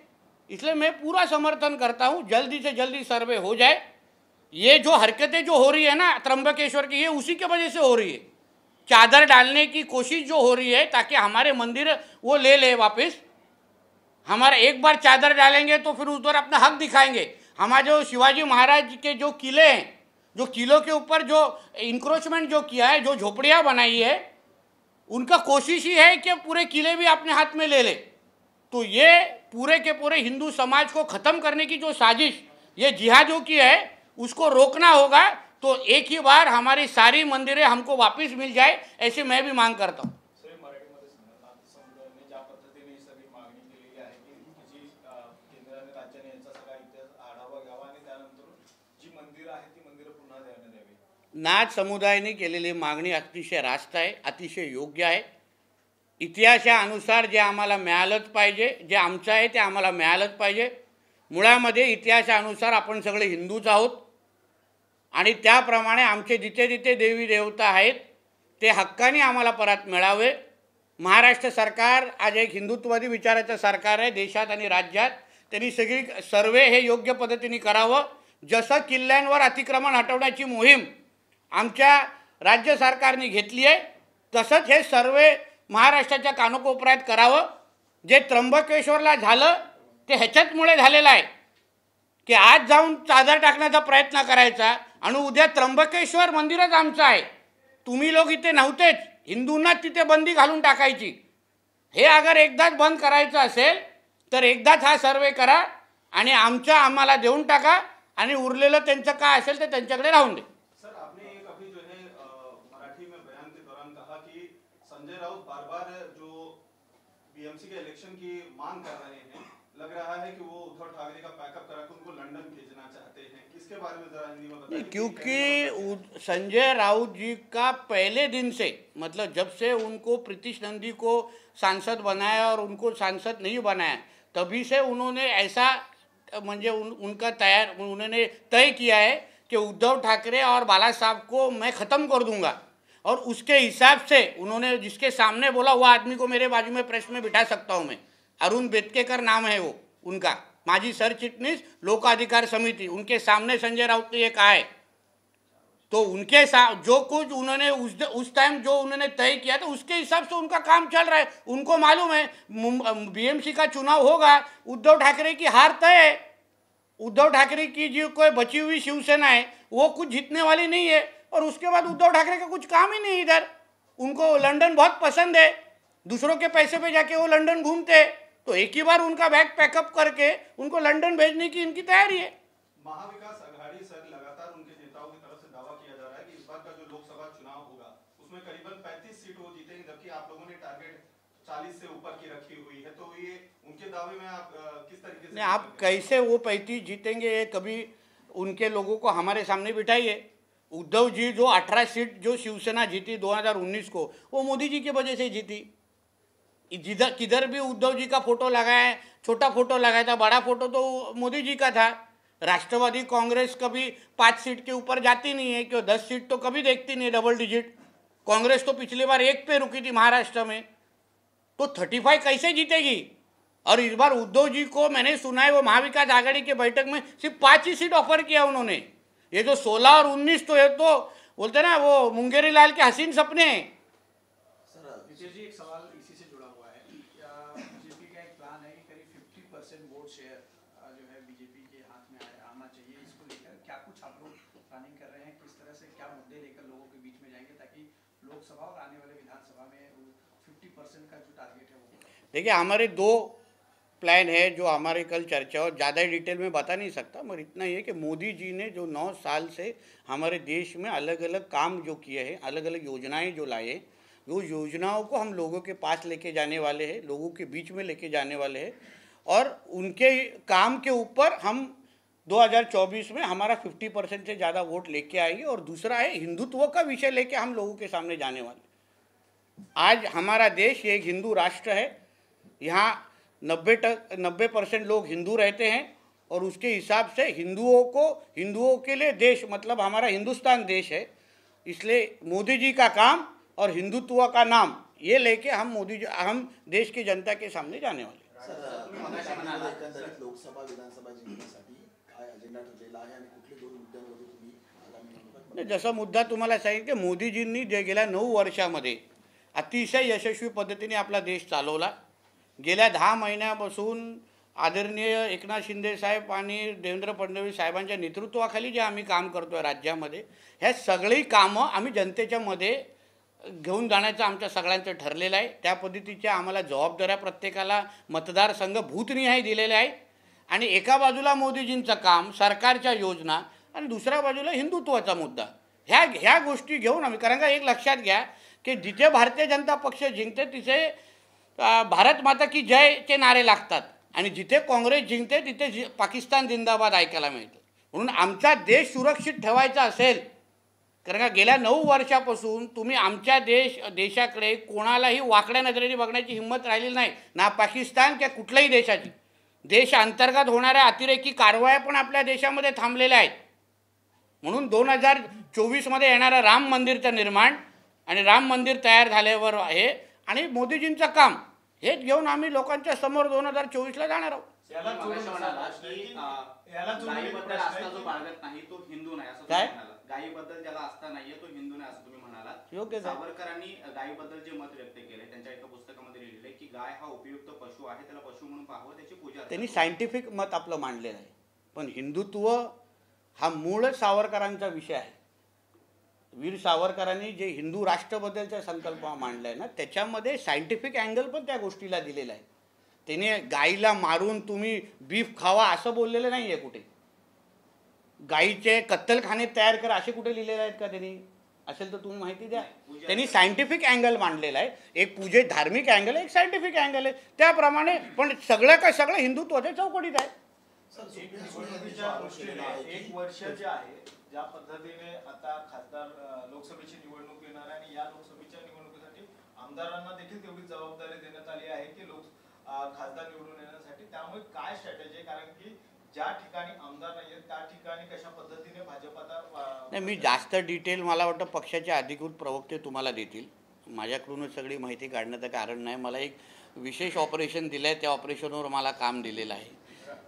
Speaker 1: इसलिए मैं पूरा समर्थन करता हूँ जल्दी से जल्दी सर्वे हो जाए. ये जो हरकतें जो हो रही है ना त्र्यंबकेश्वर की, ये उसी के वजह से हो रही है. चादर डालने की कोशिश जो हो रही है ताकि हमारे मंदिर वो ले वापस. हमारा एक बार चादर डालेंगे तो फिर उस बार अपना हक दिखाएंगे. हमारे जो शिवाजी महाराज के जो किले हैं, जो किलों के ऊपर जो इंक्रोचमेंट जो किया है, जो झोपड़ियाँ बनाई है, उनका कोशिश ही है कि पूरे किले भी अपने हाथ में ले ले. तो ये पूरे के पूरे हिंदू समाज को ख़त्म करने की जो साजिश ये जिहादों की है, उसको रोकना होगा। तो एक ही बार हमारी सारी मंदिरें हमको वापस मिल जाए, ऐसे मैं भी मांग करता हूँ।
Speaker 4: सर मराठीमध्ये सांगा, नाथ समुदायाने ज्या पद्धतीने ही सगळी मागणी केलेली आहे की जी केंद्राने राज्याने यांचा सगळा इतिहास आढावा घ्यावा आणि त्यानंतर जी मंदिरं आहेत ती मंदिरं पुन्हा देण्यात यावी।
Speaker 1: नाथ समुदायाने केलेली मागणी अतिशय रास्त आहे, अतिशय योग्य आहे। इतिहासानुसार जे आम्हाला मिळालंच पाहिजे, जे आमचं आहे ते आम्हाला मिळालंच पाहिजे। मुळामध्ये इतिहासानुसार आपण सगळे हिंदूच आहोत आणि त्याप्रमाणे आमचे जिथे जिथे देवी देवता आहेत ते हक्काने आम्हाला परत मिळावे। महाराष्ट्र सरकार आज एक हिंदुत्ववादी विचाराचं सरकार आहे देशात आणि राज्यात। त्यांनी सगळी सर्वे हे योग्य पद्धतीने करावं। जसं किल्ल्यांवर अतिक्रमण हटवण्याची मोहीम आमच्या राज्य सरकारने घेतली आहे, तसंच हे सर्वे महाराष्ट्राच्या कानाकोपऱ्यात करावं। जे त्र्यंबकेश्वरला झालं ते ह्याच्याचमुळे झालेलं आहे की आज जाऊन चादर टाकण्याचा प्रयत्न करायचा आणि उद्या त्र्यंबकेश्वर मंदिरच आमचं आहे, तुम्ही लोक इथे नव्हतेच, हिंदूंना तिथे बंदी घालून टाकायची। हे अगर एकदाच बंद करायचं असेल तर एकदाच हा सर्वे करा आणि आम्हाला देऊन टाका आणि उरलेलं त्यांचं काय असेल ते त्यांच्याकडे राहून दे।
Speaker 8: सर, आपने एक अभी जो है मराठी में बयान के दौरान कहा कि संजय राउत बार बार जो बीएमसी के इलेक्शन की मांग कर रहे हैं, लग रहा है कि वो उद्धव ठाकरे का पैकअप करा के उनको लंदन भेजना चाहते हैं। इसके बारे में जरा हिंदी में बताइए।
Speaker 1: क्योंकि संजय राउत जी का पहले दिन से, मतलब जब से उनको प्रीतिश नंदी को सांसद बनाया और उनको सांसद नहीं बनाया, तभी से उन्होंने ऐसा म्हणजे उनका उन्होंने तय किया है कि उद्धव ठाकरे और बाला साहब को मैं ख़त्म कर दूंगा। और उसके हिसाब से उन्होंने जिसके सामने बोला वो आदमी को मेरे बाजू में प्रेस में बिठा सकता हूँ मैं, अरुण बेतकेकर नाम है वो उनका, माजी सरचिटनीस लोक अधिकार समिति, उनके सामने संजय राउत ने ये कहा है। तो उनके साथ जो कुछ उन्होंने उस टाइम जो उन्होंने तय किया था उसके हिसाब से उनका काम चल रहा है। उनको मालूम है बीएमसी का चुनाव होगा, उद्धव ठाकरे की हार तय है। उद्धव ठाकरे की जो कोई बची हुई शिवसेना है वो कुछ जीतने वाली नहीं है और उसके बाद उद्धव ठाकरे का कुछ काम ही नहीं इधर। उनको लंदन बहुत पसंद है, दूसरों के पैसे पे जाके वो लंदन घूमते हैं, तो एक ही बार उनका बैग पैकअप करके उनको लंदन भेजने की इनकी तैयारी है।
Speaker 8: महाविकास अघाड़ी सर, लगातार उनके नेताओं की तरफ से दावा किया जा रहा है कि इस बार का जो लोकसभा चुनाव होगा उसमें करीबन 35 सीट वो जीतेंगे, जबकि आप लोगों ने टारगेट 40 से ऊपर की रखी हुई है। तो ये उनके दावे में आप किस तरीके से
Speaker 1: आप कैसे वो 35 जीतेंगे, ये कभी उनके लोगों को हमारे सामने बिठाइए। उद्धव जी जो 18 सीट जो शिवसेना जीती 2019 को, वो मोदी जी की वजह से जीती। जिधर किधर भी उद्धव जी का फोटो लगाया, छोटा फोटो लगाया था, बड़ा फोटो तो मोदी जी का था। राष्ट्रवादी कांग्रेस कभी 5 सीट के ऊपर जाती नहीं है, क्यों 10 सीट तो कभी देखती नहीं है, डबल डिजिट। कांग्रेस तो पिछली बार 1 पे रुकी थी महाराष्ट्र में, तो 35 कैसे जीतेगी। और इस बार उद्धव जी को मैंने सुना है वो महाविकास आघाड़ी के बैठक में सिर्फ 5 ही सीट ऑफर किया उन्होंने। ये जो 16 और 19 तो ये तो बोलते ना वो मुंगेरी लाल के हसीन सपने हैं।
Speaker 9: जी एक सवाल इसी से जुड़ा हुआ है, क्या बीजेपी का एक प्लान है कि करीब 50% वोट शेयर जो है बीजेपी के हाथ में आना चाहिए, इसको लेकर क्या कुछ आप लोग प्लानिंग कर रहे हैं, किस तरह से क्या मुद्दे लेकर लोगों के बीच में जाएंगे ताकि लोकसभा और आने वाले विधानसभा में 50% का जो टारगेट है वो।
Speaker 1: देखिए हमारे 2 प्लान है जो हमारे कल चर्चा, और ज़्यादा डिटेल में बता नहीं सकता, मगर इतना ही है कि मोदी जी ने जो 9 साल से हमारे देश में अलग अलग काम जो किए हैं, अलग अलग योजनाएं जो लाए, वो योजनाओं को हम लोगों के पास लेके जाने वाले हैं, लोगों के बीच में लेके जाने वाले हैं। और उनके काम के ऊपर हम 2024 में हमारा 50% से ज़्यादा वोट लेके आएंगे। और दूसरा है हिंदुत्व का विषय लेके हम लोगों के सामने जाने वाले। आज हमारा देश एक हिंदू राष्ट्र है, यहाँ 90% लोग हिंदू रहते हैं, और उसके हिसाब से हिंदुओं के लिए देश मतलब हमारा हिंदुस्तान देश है। इसलिए मोदी जी का काम और हिंदुत्व का नाम ये लेके हम देश की जनता के सामने जाने वाले।
Speaker 3: एकंदरीत लोकसभा विधानसभा जिंकण्यासाठी काय अजेंडा ठरलेला आहे आणि कुठले 2 मुद्द्यांवर तुम्ही आगामी निवडणुकात?
Speaker 1: जसा मुद्दा तुम्हाला सांगितलं, मोदीजींनी जे गेल्या 9 वर्षामध्ये अतिशय यशस्वी पद्धतीने आपला देश चालवला। गेल्या 10 महिन्यापासून आदरणीय एकनाथ शिंदे साहेब आणि देवेंद्र फडणवीस साहेबांच्या नेतृत्वाखाली जे आम्ही काम करतोय राज्यामध्ये, ह्या सगळी कामं आम्ही जनतेच्या मध्ये घेऊन जाण्याचं आमच्या सगळ्यांचं ठरलेलं आहे। त्या पद्धतीच्या आम्हाला जबाबदाऱ्या प्रत्येकाला मतदारसंघ भूतनिहाय दिलेल्या आहे आणि एका बाजूला मोदीजींचं काम, सरकारच्या योजना, आणि दुसऱ्या बाजूला हिंदुत्वाचा मुद्दा, ह्या गोष्टी घेऊन आम्ही, कारण का एक लक्षात घ्या की जिथे भारतीय जनता पक्ष जिंकते तिथे भारत माता की जयचे नारे लागतात, आणि जिथे काँग्रेस जिंकते तिथे पाकिस्तान जिंदाबाद ऐकायला मिळतं. म्हणून आमचा देश सुरक्षित ठेवायचा असेल, कारण का गेल्या 9 वर्षापासून तुम्ही आमच्या देशाकडे कोणालाही वाकड्या नजरेने बघण्याची हिंमत राहिलेली नाही, ना पाकिस्तान किंवा कुठल्याही देशाची. देशांतर्गत होणाऱ्या अतिरेकी कारवाया पण आपल्या देशामध्ये थांबलेल्या आहेत. म्हणून 2024मध्ये येणारं राम मंदिरचं निर्माण आणि राम मंदिर तयार झाल्यावर आहे, आणि मोदीजींचं काम, हे घेऊन आम्ही लोकांच्या समोर 2024ला जाणार आहोत.
Speaker 4: याला जोडून
Speaker 2: म्हणाला की
Speaker 4: याला जोडून
Speaker 2: गायीबद्दल आस्था जो बाळगत नाही तो हिंदू नाही असं
Speaker 1: काय?
Speaker 2: तुम्ही म्हणाला. गायीबद्दल ज्याला आस्था नाहीये तो हिंदू नाही असं तुम्ही म्हणाला.
Speaker 1: योग्य आहे.
Speaker 2: सावरकरांनी गायीबद्दल जे मत व्यक्त केले, त्यांच्या एका पुस्तकामध्ये लिहिलेलं आहे की गाय हा उपयुक्त पशु आहे, त्याला पशु म्हणून पाहावं, त्याची पूजा.
Speaker 1: त्यांनी सायंटिफिक मत आपलं मांडलेलं आहे. पण हिंदुत्व हा मूळच सावरकरांचा विषय आहे. वीर सावरकरांनी जे हिंदू राष्ट्रबद्दलचा संकल्प मांडला आहे ना, त्याच्यामध्ये सायंटिफिक अँगल पण त्या गोष्टीला दिलेला आहे. त्याने गाईला मारून तुम्ही बीफ खावा असं बोललेलं नाही आहे कुठे. गाईचे कत्तलखाने तयार करा असे कुठे लिहिलेले आहेत का त्यांनी? असेल तर तुम्ही माहिती द्या. त्यांनी सायंटिफिक अँगल मांडलेला आहे. एक पूजे धार्मिक अँगल आहे, एक सायंटिफिक अँगल आहे. त्याप्रमाणे पण सगळं काय सगळं हिंदुत्वाच्या चौकटीत आहे.
Speaker 4: निवडणुकीच्या दृष्टीने 1 वर्ष जे आहे, ज्या पद्धतीने आता खासदार लोकसभेची निवडणूक येणार आहे, आणि या लोकसभेच्या निवडणुकीसाठी आमदारांना देखील तेवढी जबाबदारी देण्यात आली आहे की खासदार निवडून येण्यासाठी. त्यामुळे काय स्ट्रॅटेजी आहे, कारण की ज्या ठिकाणी आमदार नाहीये त्या ठिकाणी कशा पद्धतीने भाजप आता
Speaker 1: नाही, मी जास्त डिटेल मला वाटतं पक्षाचे अधिकृत प्रवक्ते तुम्हाला देतील. माझ्याकडूनच सगळी माहिती काढण्याचं कारण नाही. मला एक विशेष ऑपरेशन दिलं आहे, त्या ऑपरेशनवर मला काम दिलेलं आहे,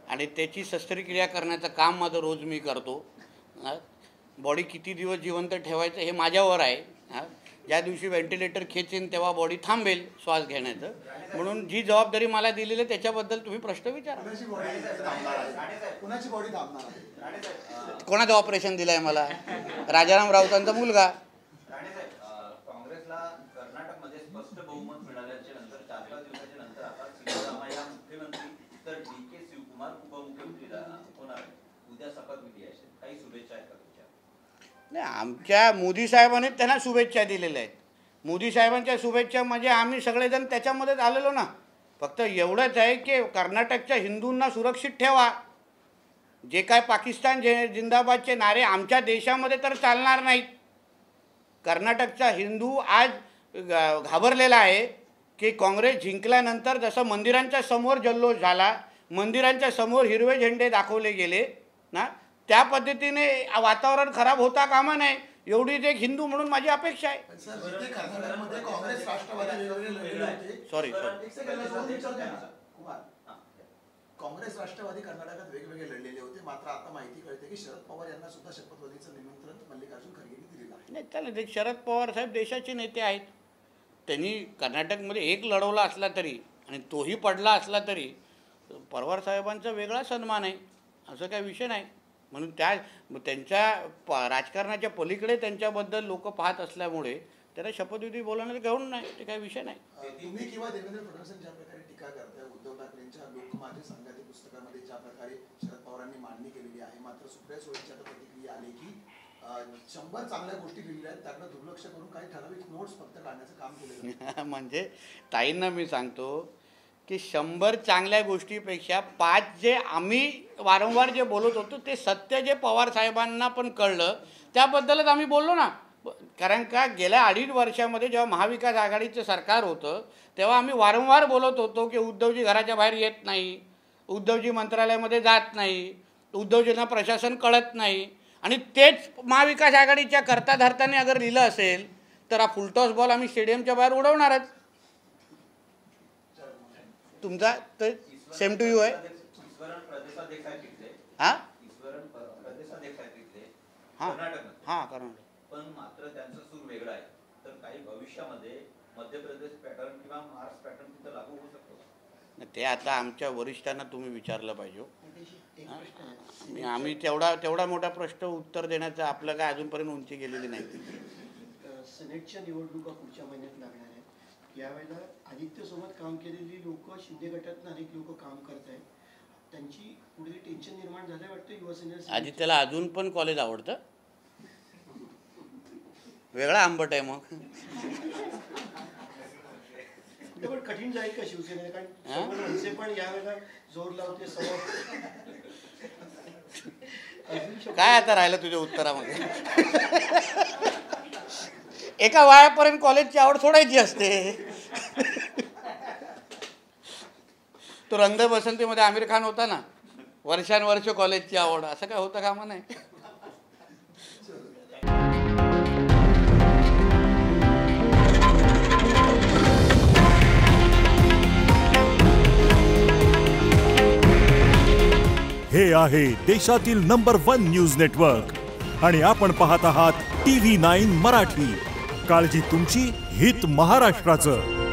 Speaker 1: आणि त्याची शस्त्रक्रिया करण्याचं काम माझं रोज मी करतो. बॉडी किती दिवस जिवंत ठेवायचं हे माझ्यावर आहे. ज्या दिवशी व्हेंटिलेटर खेचेन तेव्हा बॉडी थांबेल श्वास घेण्याचं. म्हणून जी जबाबदारी मला दिलेली आहे त्याच्याबद्दल तुम्ही प्रश्न विचारा.
Speaker 3: कुणाची बॉडी थांबणार आहे?
Speaker 1: कोणाचं ऑपरेशन दिलं आहे मला? राजाराम राऊतांचा मुलगा.
Speaker 5: काँग्रेसला कर्नाटकमध्ये स्पष्ट बहुमत मिळाल्याच्या नंतर 4-5 दिवसाच्या नंतर आता सिद्धरामय्या मुख्यमंत्री तर DK शिवकुमार उपमुख्यमंत्री होणार आहे. उद्या शपथविधी आहे. काही शुभेच्छा आहेत का तुमच्या?
Speaker 1: नाही, आमच्या मोदी साहेबांनी त्यांना शुभेच्छा दिलेल्या आहेत. मोदी साहेबांच्या शुभेच्छा म्हणजे आम्ही सगळेजण त्याच्यामध्येच आलेलो ना. फक्त एवढंच आहे की कर्नाटकच्या हिंदूंना सुरक्षित ठेवा. जे काय पाकिस्तान जिंदाबादचे नारे आमच्या देशामध्ये तर चालणार नाहीत. कर्नाटकचा हिंदू आज घाबरलेला आहे की काँग्रेस जिंकल्यानंतर जसं मंदिरांच्या समोर जल्लोष झाला, मंदिरांच्या समोर हिरवे झेंडे दाखवले गेले ना, त्या पद्धतीने वातावरण खराब होता कामा नये, एवढीच एक हिंदू म्हणून माझी अपेक्षा आहे.
Speaker 3: सर, जिथे कर्नाटकमध्ये काँग्रेस राष्ट्रवादी वेगवेगळे लढले होते.
Speaker 1: सॉरी
Speaker 3: कुमार, काँग्रेस राष्ट्रवादी कर्नाटकात वेगवेगळे लढलेले होते. मात्र आता माहिती कळते की शरद पवार यांना सुद्धा शपथविधीचं निमंत्रण मल्लिकार्जुन खरगेंनी दिलेलं आहे.
Speaker 1: नाही, चालेल. शरद पवार साहेब देशाचे नेते आहेत. त्यांनी कर्नाटकमध्ये एक लढवला असला तरी आणि तोही पडला असला तरी पवार साहेबांचा वेगळा सन्मान आहे, असं काही विषय नाही. म्हणून त्यांच्या राजकारणाच्या पलीकडे त्यांच्याबद्दल लोक पाहत असल्यामुळे त्यांना शपथविधी बोलवण्यात घेऊन नाही, ते काही विषय नाही.
Speaker 3: तुम्ही किंवा देवेंद्र फडणवीस ज्या प्रकारे टीका करताय उद्धव ठाकरेंच्या लोक माझे संघाती पुस्तकामध्ये ज्या प्रकारे शरद पवारांनी मांडणी केलेली आहे, मात्र सुप्रिया सुळेंची आता प्रतिक्रिया आली की 100 चांगल्या गोष्टी लिहिल्या आहेत, त्याकडे दुर्लक्ष करून काही ठराविक नोट्स फक्त काढण्याचं काम केलं.
Speaker 1: म्हणजे ताईंना मी सांगतो की 100 चांगल्या गोष्टीपेक्षा 5 जे आम्ही वारंवार जे बोलत होतो ते सत्य जे पवार साहेबांना पण कळलं त्याबद्दलच आम्ही बोललो ना. कारण का गेल्या 2.5 वर्षामध्ये जेव्हा महाविकास आघाडीचं सरकार होतं तेव्हा आम्ही वारंवार बोलत होतो की उद्धवजी घराच्या बाहेर येत नाही, उद्धवजी मंत्रालयामध्ये जात नाही, उद्धवजींना प्रशासन कळत नाही. आणि तेच महाविकास आघाडीच्या करता धरताने अगर लिहिलं असेल तर हा फुलटॉस बॉल आम्ही स्टेडियमच्या बाहेर उडवणारच. तुमचा तर सेम टू यू आहे. हां हां कर्नाटक.
Speaker 5: पण मात्र त्यांचा सूर वेगळा आहे. तर काही भविष्यामध्ये मध्य प्रदेश पॅटर्न किंवा महाराष्ट्र पॅटर्न तिथं लागू होऊ शकतो.
Speaker 1: ते आता आमच्या वरिष्ठांना तुम्ही विचारलं पाहिजे. आम्ही तेवढा मोठा प्रश्न उत्तर देण्याचं आपलं काय अजूनपर्यंत उंची गेलेली नाही.
Speaker 6: सिनेटच्या निवडणुका पुढच्या महिन्यात लागणार आहेत. यावेळेला आदित्यसोबत काम केलेली लोक शिंदे गटातून अनेक लोक काम करत आहेत. त्यांची पुढे टेन्शन निर्माण झालं वाटतं युवा सेनेला.
Speaker 1: आदित्यला अजून पण कॉलेज आवडतं, वेगळा आंबट आहे मग.
Speaker 6: पण कठीण जाईल का शिवसेनेला, कारण मनसे पण यावेळेला जोर लावते
Speaker 1: काय आता राहिलं तुझ्या उत्तरामध्ये? एका वयापर्यंत कॉलेजची आवड सोडायची असते. तो रंग दे बसंतीमध्ये आमिर खान होता ना, वर्षानुवर्ष कॉलेजची आवड, असं काय होतं कामा नाही.
Speaker 10: हे आहे देशातील नंबर 1 न्यूज नेटवर्क आणि आपण पाहत आहात TV9 मराठी. काळजी तुमची, हित महाराष्ट्राचं.